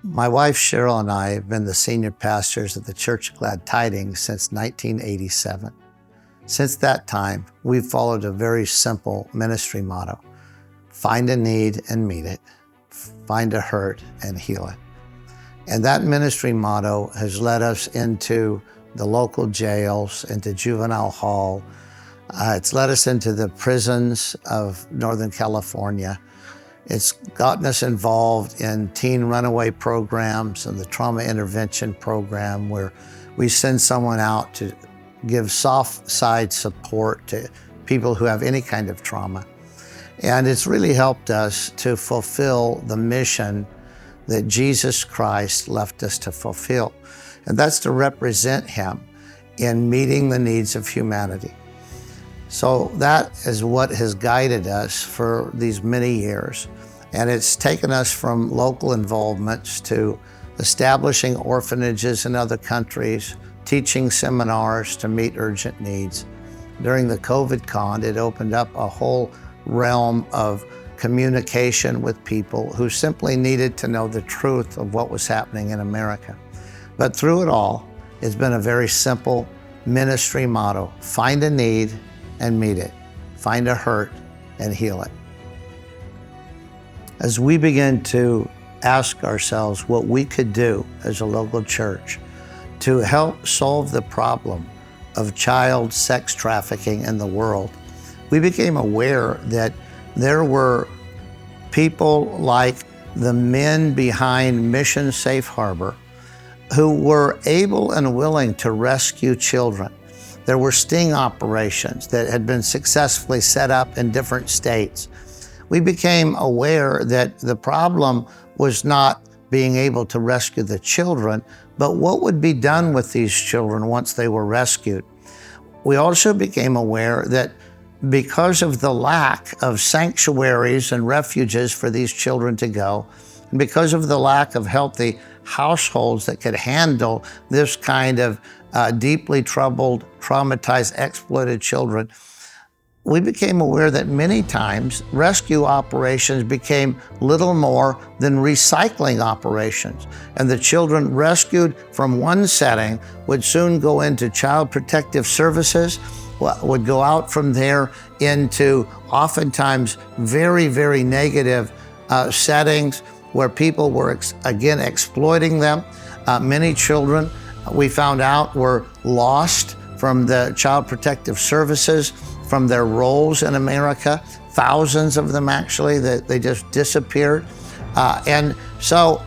My wife Cheryl and I have been the senior pastors of the Church of Glad Tidings since 1987. Since that time, we've followed a very simple ministry motto: find a need and meet it, find a hurt and heal it. And that ministry motto has led us into the local jails, into juvenile hall. It's led us into the prisons of Northern California. It's gotten us involved in teen runaway programs and the trauma intervention program, where we send someone out to give soft side support to people who have any kind of trauma. And it's really helped us to fulfill the mission that Jesus Christ left us to fulfill. And that's to represent Him in meeting the needs of humanity. So that is what has guided us for these many years. And it's taken us from local involvements to establishing orphanages in other countries, teaching seminars to meet urgent needs. During the COVID con, it opened up a whole realm of communication with people who simply needed to know the truth of what was happening in America. But through it all, it's been a very simple ministry motto: find a need and meet it, find a hurt and heal it. As we begin to ask ourselves what we could do as a local church to help solve the problem of child sex trafficking in the world, we became aware that there were people like the men behind Mission Safe Harbor who were able and willing to rescue children. There were sting operations that had been successfully set up in different states. We became aware that the problem was not being able to rescue the children, but what would be done with these children once they were rescued. We also became aware that because of the lack of sanctuaries and refuges for these children to go, and because of the lack of healthy households that could handle this kind of deeply troubled, traumatized, exploited children, we became aware that many times rescue operations became little more than recycling operations. And the children rescued from one setting would soon go into child protective services, would go out from there into oftentimes very, very negative settings where people were, again, exploiting them. Many children, we found out, were lost from the child protective services, from their roles in America. Thousands of them, actually, that they just disappeared. And so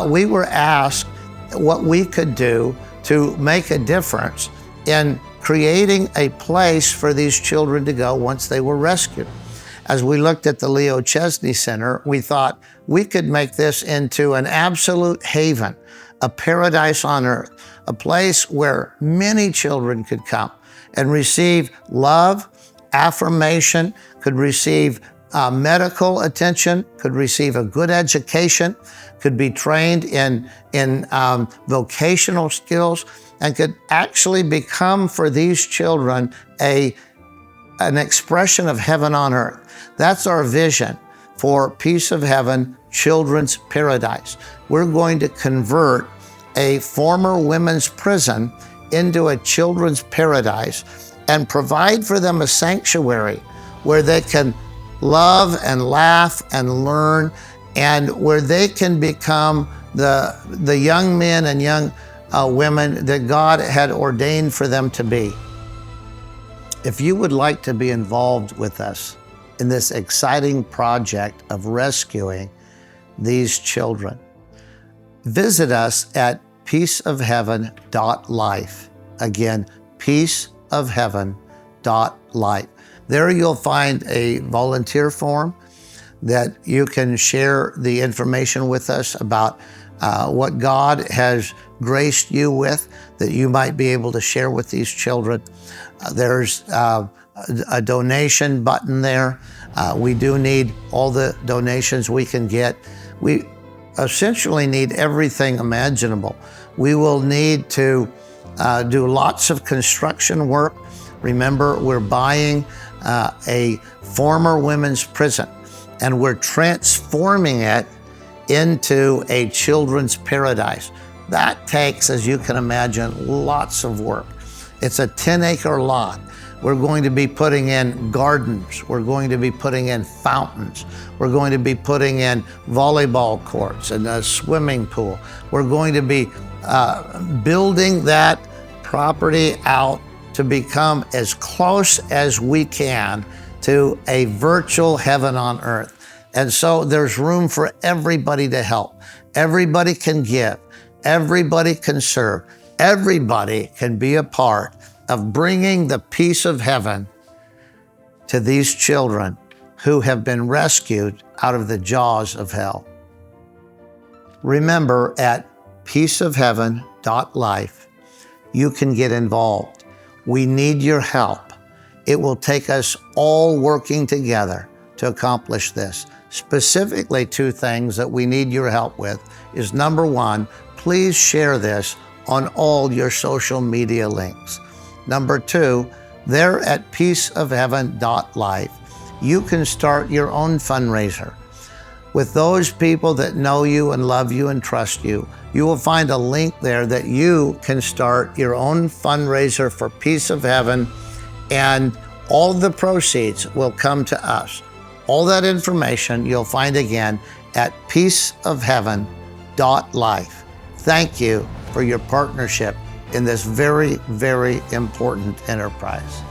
we were asked what we could do to make a difference in creating a place for these children to go once they were rescued. As we looked at the Leo Chesney Center, we thought we could make this into an absolute haven, a paradise on earth, a place where many children could come and receive love, affirmation, could receive medical attention, could receive a good education, could be trained in vocational skills, and could actually become for these children an expression of heaven on earth. That's our vision for Peace of Heaven Children's Paradise. We're going to convert a former women's prison into a children's paradise and provide for them a sanctuary where they can love and laugh and learn, and where they can become the young men and young women that God had ordained for them to be. If you would like to be involved with us in this exciting project of rescuing these children, visit us at peaceofheaven.life. Again, peaceofheaven.life. There you'll find a volunteer form that you can share the information with us about what God has graced you with, that you might be able to share with these children. There's a donation button there. We do need all the donations we can get. We essentially need everything imaginable. We will need to do lots of construction work. Remember, we're buying a former women's prison, and we're transforming it into a children's paradise. That takes, as you can imagine, lots of work. It's a 10-acre lot. We're going to be putting in gardens. We're going to be putting in fountains. We're going to be putting in volleyball courts and a swimming pool. We're going to be building that property out to become as close as we can to a virtual heaven on earth. And so there's room for everybody to help. Everybody can give. Everybody can serve. Everybody can be a part of bringing the peace of heaven to these children who have been rescued out of the jaws of hell. Remember, at peaceofheaven.life, you can get involved. We need your help. It will take us all working together to accomplish this. Specifically, 2 things that we need your help with is, number 1, please share this on all your social media links. Number 2, there at peaceofheaven.life, you can start your own fundraiser. With those people that know you and love you and trust you, you will find a link there that you can start your own fundraiser for Peace of Heaven, and all the proceeds will come to us. All that information you'll find again at peaceofheaven.life. Thank you for your partnership in this very, very important enterprise.